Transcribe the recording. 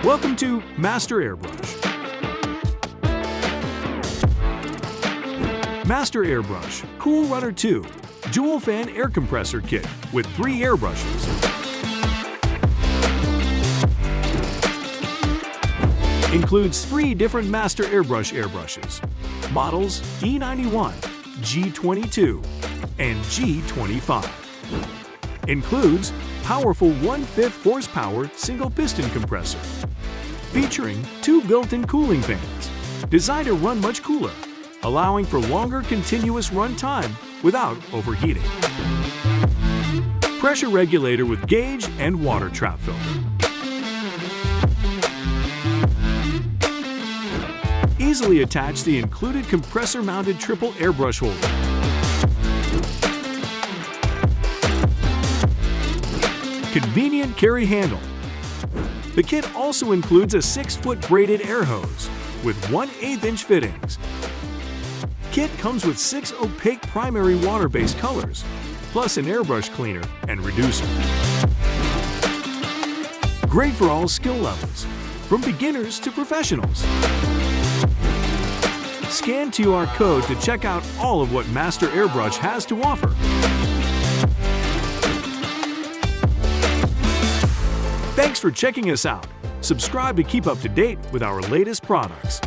Welcome to Master Airbrush. Master Airbrush Cool Runner 2 Dual Fan Air Compressor Kit with 3 airbrushes. Includes 3 different Master Airbrush airbrushes, models E91, G22, and G25. Includes powerful 1/5 horsepower single-piston compressor, featuring 2 built-in cooling fans, designed to run much cooler, allowing for longer continuous run time without overheating. Pressure regulator with gauge and water trap filter. Easily attach the included compressor-mounted triple airbrush holder. Convenient carry handle. The kit also includes a 6-foot braided air hose with 1/8-inch fittings. Kit comes with 6 opaque primary water-based colors, plus an airbrush cleaner and reducer. Great for all skill levels, from beginners to professionals. Scan QR code to check out all of what Master Airbrush has to offer. Thanks for checking us out. Subscribe to keep up to date with our latest products.